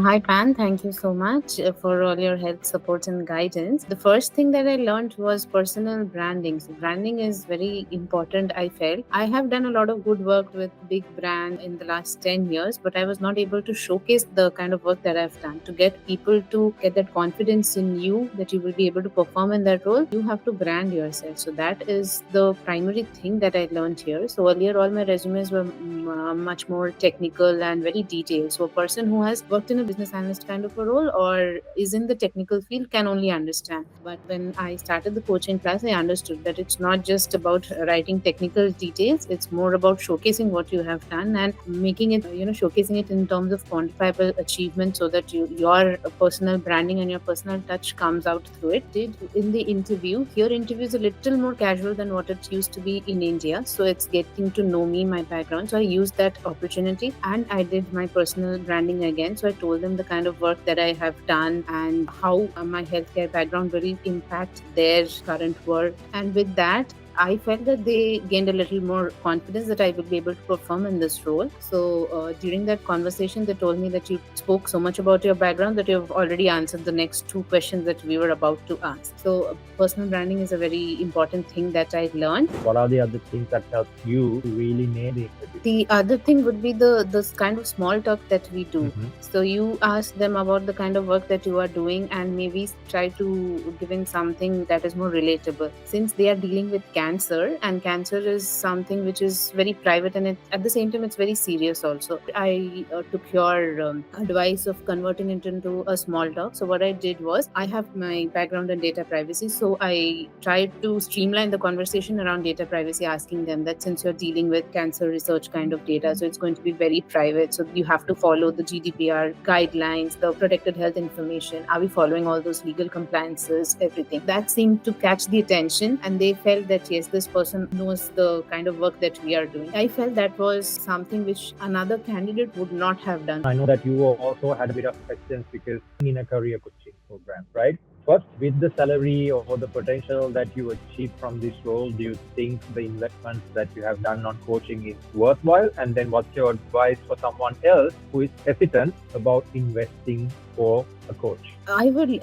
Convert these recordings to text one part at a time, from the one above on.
Hi, Pan. Thank you so much for all your help, support, and guidance. The first thing that I learned was personal branding. So, branding is very important, I felt. I have done a lot of good work with big brands in the last 10 years, but I was not able to showcase the kind of work that I've done. To get people to get that confidence in you that you will be able to perform in that role, you have to brand yourself. So, that is the primary thing that I learned here. So, earlier, all my resumes were much more technical and very detailed. So, a person who has worked in a business analyst kind of a role or is in the technical field can only understand. But when I started the coaching class, I understood that it's not just about writing technical details, it's more about showcasing what you have done and making it, showcasing it in terms of quantifiable achievement so that your personal branding and your personal touch comes out through it. Did in the interview, here interview is a little more casual than what it used to be in India. So it's getting to know me, my background. So I used that opportunity and I did my personal branding again. So I told them the kind of work that I have done and how my healthcare background will impact their current work. And with that, I felt that they gained a little more confidence that I will be able to perform in this role. So during that conversation, they told me that you spoke so much about your background that you've already answered the next two questions that we were about to ask. So personal branding is a very important thing that I learned. What are the other things that help you to really nail the interview? The other thing would be the kind of small talk that we do. So you ask them about the kind of work that you are doing and maybe try to give in something that is more relatable. Since they are dealing with cancer and cancer is something which is very private and at the same time it's very serious also. I took your advice of converting it into a small talk. So what I did was I have my background in data privacy. So I tried to streamline the conversation around data privacy, asking them that since you're dealing with cancer research kind of data, so it's going to be very private. So you have to follow the GDPR guidelines, the protected health information. Are we following all those legal compliances, everything? That seemed to catch the attention and they felt that yes, this person knows the kind of work that we are doing. I felt that was something which another candidate would not have done. I know that you also had a bit of questions because in a career coaching program, right? First, with the salary or the potential that you achieve from this role, do you think the investments that you have done on coaching is worthwhile? And then what's your advice for someone else who is hesitant about investing for a coach? I would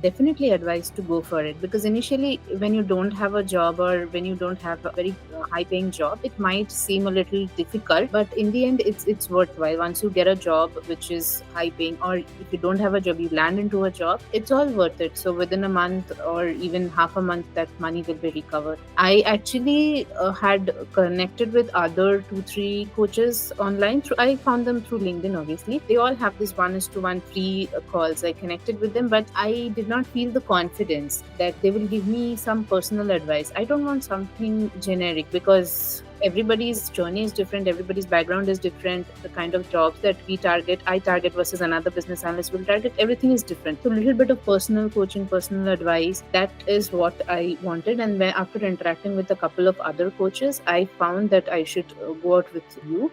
definitely advise to go for it because initially when you don't have a job or when you don't have a very high paying job, it might seem a little difficult, but in the end it's worthwhile. Once you get a job which is high paying, or if you don't have a job, you land into a job, it's all worth it. So within a month or even half a month, that money will be recovered. I actually had connected with other 2-3 coaches online. I found them through LinkedIn, obviously. They all have this 1:1 free calls. I connected with them, but I did not feel the confidence that they will give me some personal advice. I don't want something generic because everybody's journey is different, everybody's background is different, the kind of jobs that I target versus another business analyst will target, everything is different. So a little bit of personal coaching, personal advice, that is what I wanted. And when, after interacting with a couple of other coaches, I found that I should go out with you.